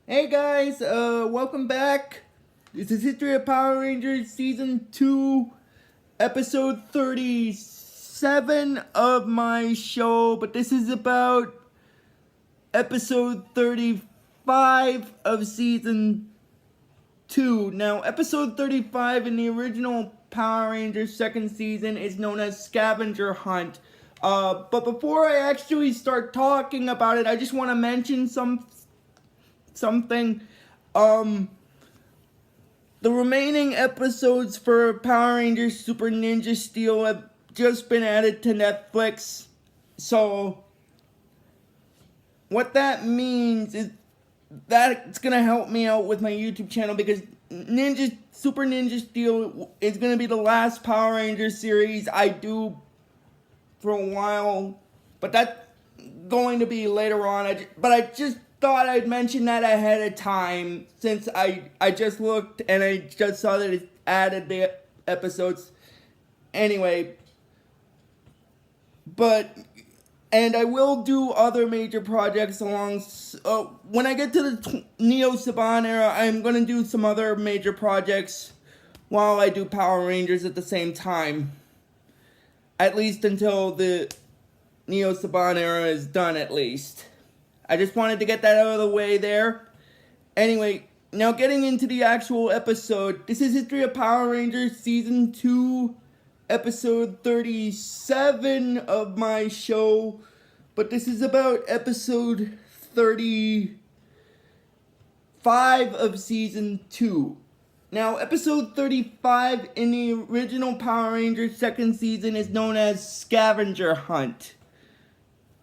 Hey guys, welcome back. This is History of Power Rangers Season 2, Episode 37 of my show, but this is about Episode 35 of Season 2. Now, Episode 35 in the original Power Rangers second season is known as Scavenger Hunt. But before I actually start talking about it, I just want to mention something. The remaining episodes for Power Rangers Super Ninja Steel have just been added to Netflix. So what that means is that it's gonna help me out with my YouTube channel, because Super Ninja Steel is gonna be the last Power Rangers series I do for a while, but that's going to be later on. But I just thought I'd mention that ahead of time, since I just looked and I just saw that it added the episodes. Anyway, and I will do other major projects along. When I get to the Neo Saban era, I'm gonna do some other major projects while I do Power Rangers at the same time. At least until the Neo Saban era is done, at least. I just wanted to get that out of the way there. Anyway, now getting into the actual episode. This is History of Power Rangers Season 2, Episode 37 of my show. But this is about Episode 35 of Season 2. Now, Episode 35 in the original Power Rangers second season is known as Scavenger Hunt.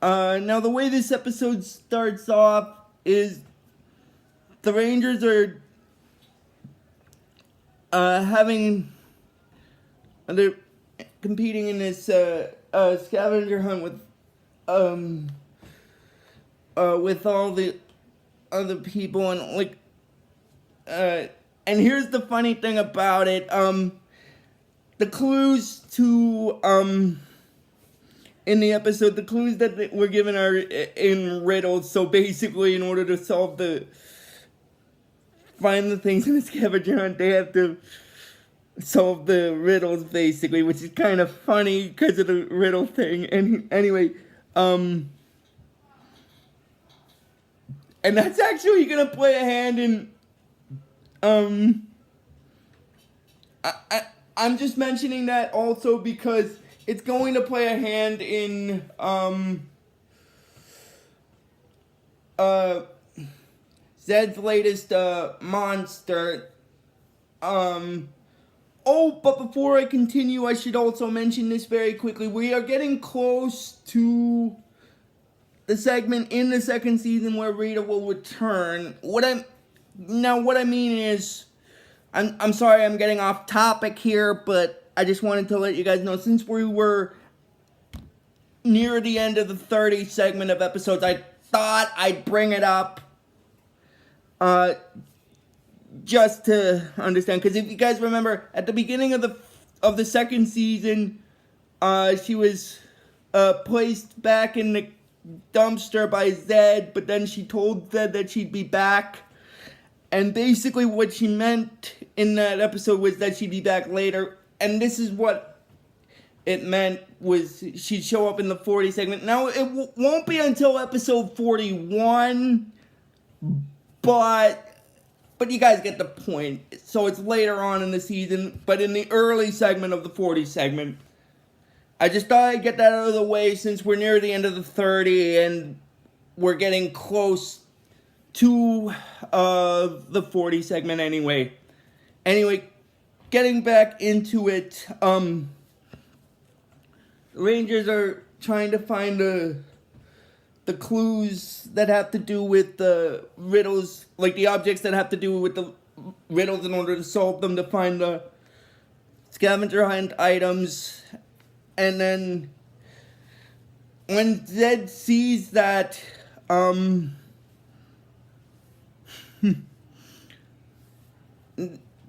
Now, the way this episode starts off is the Rangers are they're competing in this scavenger hunt with all the other people, and and here's the funny thing about it. The clues to in the episode, the clues that we're given are in riddles. So basically, in order to find the things in the scavenger hunt, they have to solve the riddles, basically, which is kind of funny because of the riddle thing. And anyway, and that's actually gonna play a hand in I'm just mentioning that also because it's going to play a hand in Zedd's latest monster. But before I continue, I should also mention this very quickly. We are getting close to the segment in the second season where Rita will return. What I mean is, I'm sorry I'm getting off topic here, but I just wanted to let you guys know, since we were near the end of the 30 segment of episodes, I thought I'd bring it up just to understand. Because if you guys remember, at the beginning of the second season, she was placed back in the dumpster by Zedd, but then she told Zedd that she'd be back. And basically what she meant in that episode was that she'd be back later. And this is what it meant, was she'd show up in the 40 segment. Now, it won't be until episode 41, but you guys get the point. So it's later on in the season, but in the early segment of the 40 segment. I just thought I'd get that out of the way since we're near the end of the 30 and we're getting close to the 40 segment anyway. Anyway, getting back into it, Rangers are trying to find the clues that have to do with the riddles, like the objects that have to do with the riddles, in order to solve them, to find the scavenger hunt items. And then when Zedd sees that,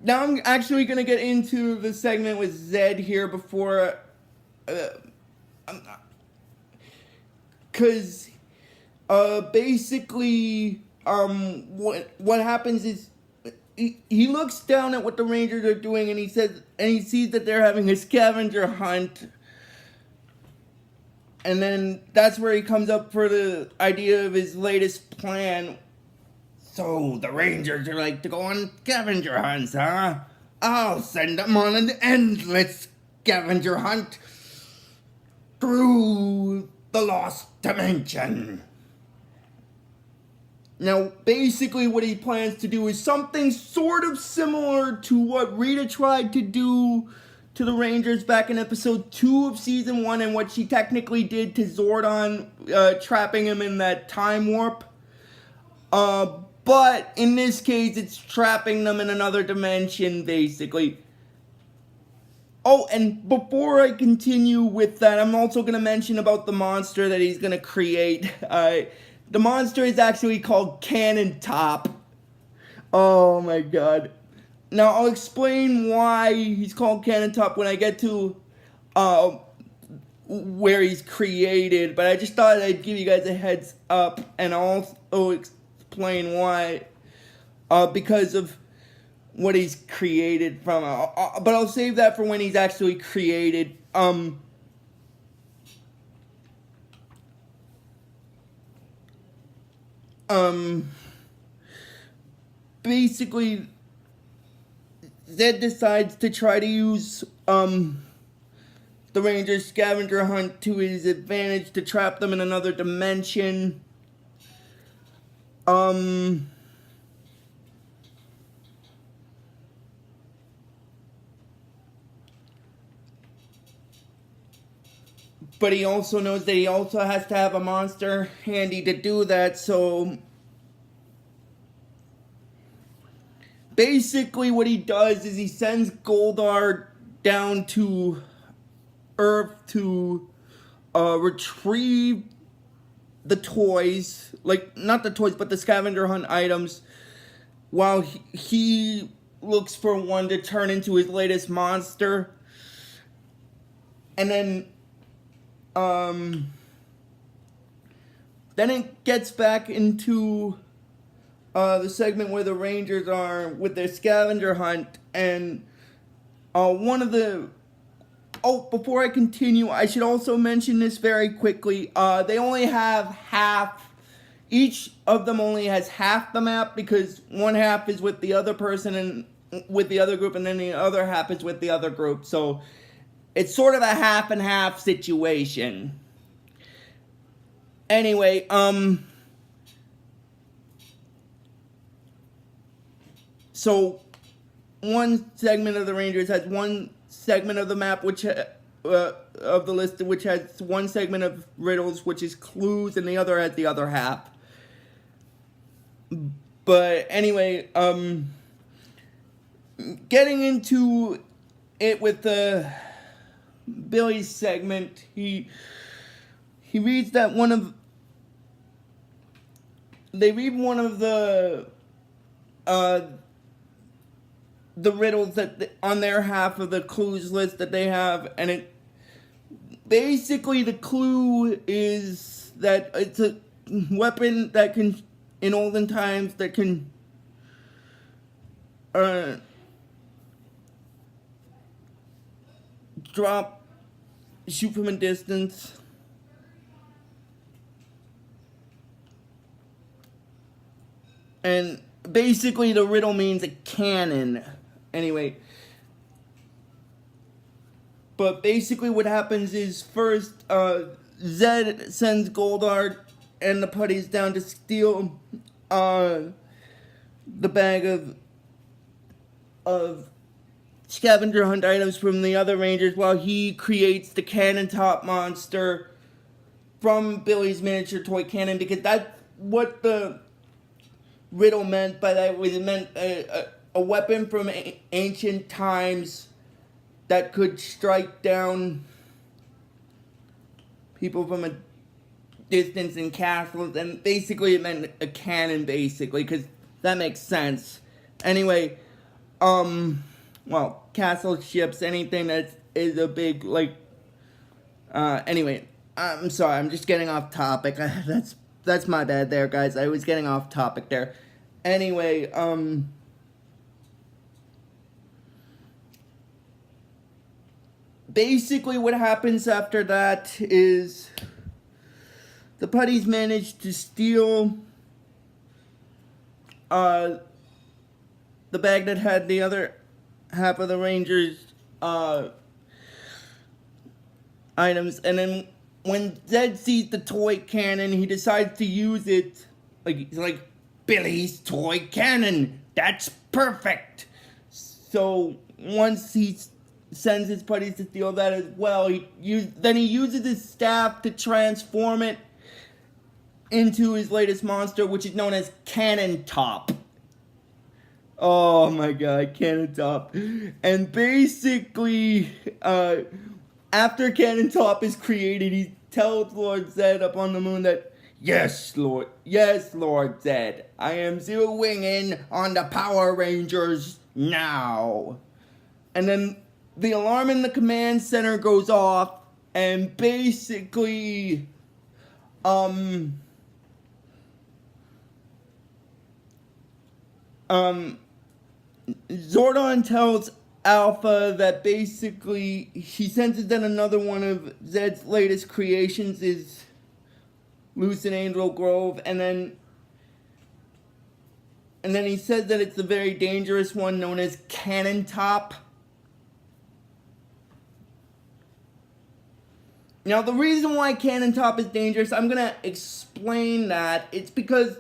now I'm actually going to get into the segment with Zedd here before, because basically what happens is he looks down at what the Rangers are doing, and he sees that they're having a scavenger hunt. And then that's where he comes up for the idea of his latest plan. So the Rangers are like to go on scavenger hunts, huh? I'll send them on an endless scavenger hunt through the lost dimension. Now, basically what he plans to do is something sort of similar to what Rita tried to do to the Rangers back in episode 2 of season 1, and what she technically did to Zordon, trapping him in that time warp. But in this case, it's trapping them in another dimension, basically. Oh, and before I continue with that, I'm also going to mention about the monster that he's going to create. The monster is actually called Cannon Top. Oh my god. Now, I'll explain why he's called Cannon Top when I get to where he's created, but I just thought I'd give you guys a heads up, and I'll also explain why, because of what he's created from. But I'll save that for when he's actually created. Basically, Zedd decides to try to use, the Rangers' scavenger hunt to his advantage to trap them in another dimension. But he also knows that he also has to have a monster handy to do that, so basically what he does is he sends Goldar down to Earth to retrieve the toys, like, not the toys, but the scavenger hunt items, while he looks for one to turn into his latest monster. And then it gets back into the segment where the Rangers are with their scavenger hunt, and one of the... Oh, before I continue, I should also mention this very quickly. They only have half... Each of them only has half the map, because one half is with the other person and with the other group, and then the other half is with the other group. So it's sort of a half and half situation. Anyway, so one segment of the Rangers has one segment of the map, which of the list, which has one segment of riddles, which is clues, and the other has the other half. But anyway, getting into it with the Billy's segment, he reads that they read one of the riddles that on their half of the clues list that they have, and it basically, the clue is that it's a weapon that can, in olden times, that can shoot from a distance. And basically the riddle means a cannon. Anyway. But basically what happens is, first, Zedd sends Goldar and the putties down to steal the bag of scavenger hunt items from the other Rangers, while he creates the Cannon Top monster from Billy's miniature toy cannon, because that's what the riddle meant by that. Was it meant a weapon from ancient times that could strike down people from a distance in castles, and basically it meant a cannon, basically, because that makes sense. Anyway, well, castle, ships, anything that is a big, like, anyway, I'm sorry, I'm just getting off topic. That's that's my bad there, guys. I was getting off topic there. Anyway, basically what happens after that is the putties manage to steal the bag that had the other half of the Rangers items, and then when Zedd sees the toy cannon, he decides to use it. He's like, Billy's toy cannon, that's perfect. So once he sends his putties to steal that as well, then he uses his staff to transform it into his latest monster, which is known as Cannon Top. Oh my god, Cannon Top. And basically, after Cannon Top is created, he tells Lord Zedd up on the moon that, yes, Lord Zedd, I am zeroing in on the Power Rangers now. And then the alarm in the command center goes off, and basically, Zordon tells Alpha that basically he senses that another one of Zedd's latest creations is loose in Angel Grove, and then he says that it's a very dangerous one known as Cannon Top. Now, the reason why Cannon Top is dangerous, I'm gonna explain that. It's because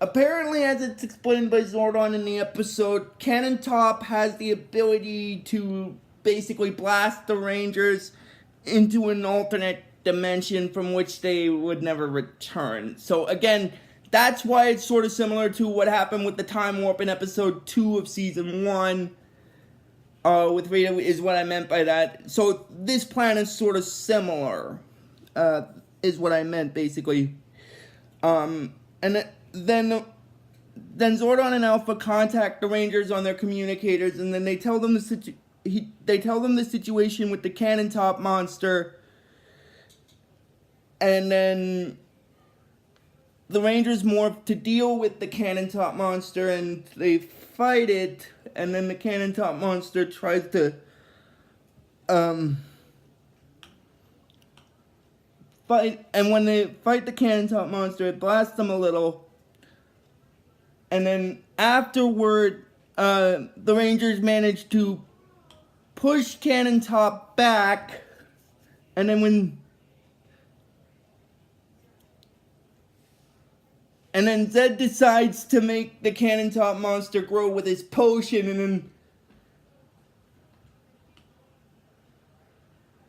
apparently, as it's explained by Zordon in the episode, Cannon Top has the ability to basically blast the Rangers into an alternate dimension from which they would never return. So again, that's why it's sort of similar to what happened with the Time Warp in episode 2 of season 1 with Rita, is what I meant by that. So this plan is sort of similar, is what I meant basically. And then Zordon and Alpha contact the Rangers on their communicators, and then they tell them the situation with the Cannon Top monster. And then the Rangers morph to deal with the Cannon Top monster, and they fight it. And then the Cannon Top monster tries to fight. And when they fight the Cannon Top monster, it blasts them a little. And then afterward, the Rangers manage to push Cannon Top back. And then Zedd decides to make the Cannon Top monster grow with his potion,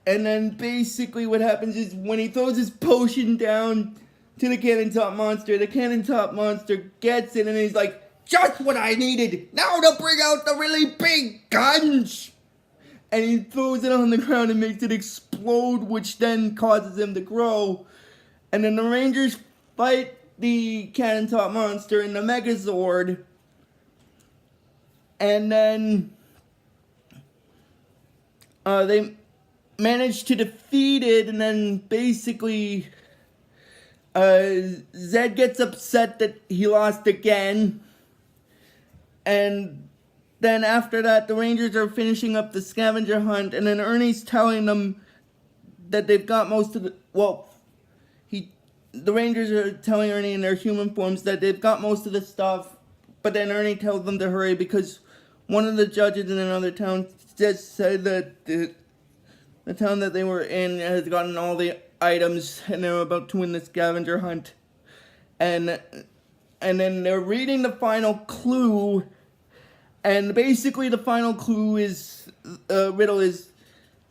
and then basically what happens is when he throws his potion down to the Cannon Top monster gets it, and he's like, just what I needed, now to bring out the really big guns! And he throws it on the ground and makes it explode, which then causes him to grow. And then the Rangers fight the Cannon Top monster in the Megazord, and then they manage to defeat it, and then basically Zedd gets upset that he lost again, and then after that the Rangers are finishing up the scavenger hunt, and then Ernie's telling them that they've got most of the, the Rangers are telling Ernie in their human forms that they've got most of the stuff, but then Ernie tells them to hurry because one of the judges in another town just said that the town that they were in has gotten all the items and they're about to win the scavenger hunt. And then they're reading the final clue, and basically the final clue is, riddle is,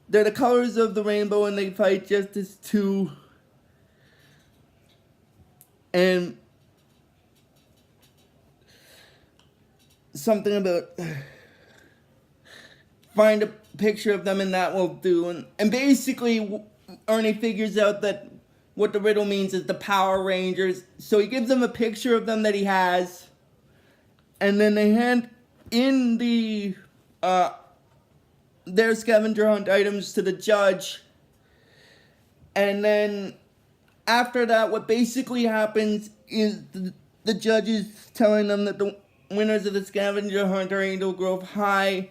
they're the colors of the rainbow and they fight justice too. And something about find a picture of them and that will do. And basically Ernie figures out that what the riddle means is the Power Rangers. So he gives them a picture of them that he has. And then they hand in their scavenger hunt items to the judge. And then after that, what basically happens is the judges telling them that the winners of the scavenger hunt are Angel Grove High.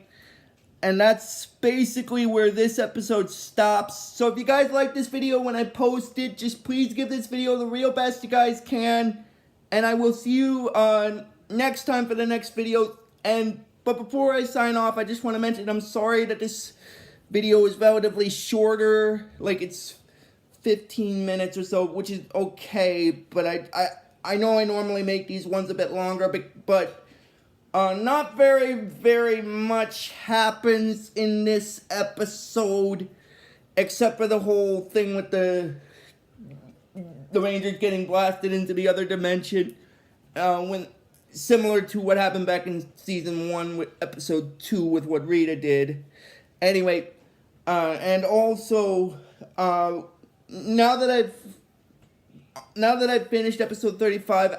And that's basically where this episode stops. So if you guys like this video when I post it, just please give this video the real best you guys can. And I will see you next time for the next video. But before I sign off, I just want to mention I'm sorry that this video is relatively shorter. Like it's 15 minutes or so, which is okay. But I know I normally make these ones a bit longer, but not very much happens in this episode, except for the whole thing with the Rangers getting blasted into the other dimension, when similar to what happened back in season 1 with episode 2 with what Rita did. Anyway, and also now that I've finished episode 35,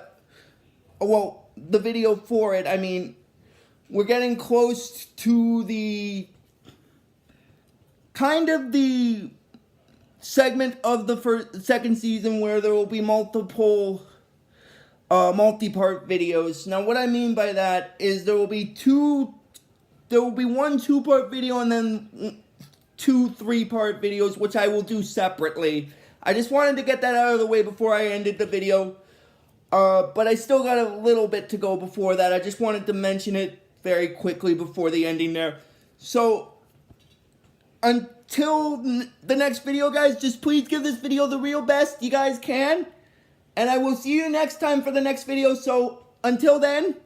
well, the video for it, I mean, we're getting close to the kind of the segment of the second season where there will be multiple multi-part videos. Now, what I mean by that is there will be one 2-part video and then 2 3-part videos, which I will do separately. I just wanted to get that out of the way before I ended the video. But I still got a little bit to go before that. I just wanted to mention it very quickly before the ending there. So, until the next video, guys, just please give this video the real best you guys can. And I will see you next time for the next video. So, until then,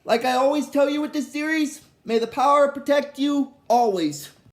like I always tell you with this series, may the power protect you always.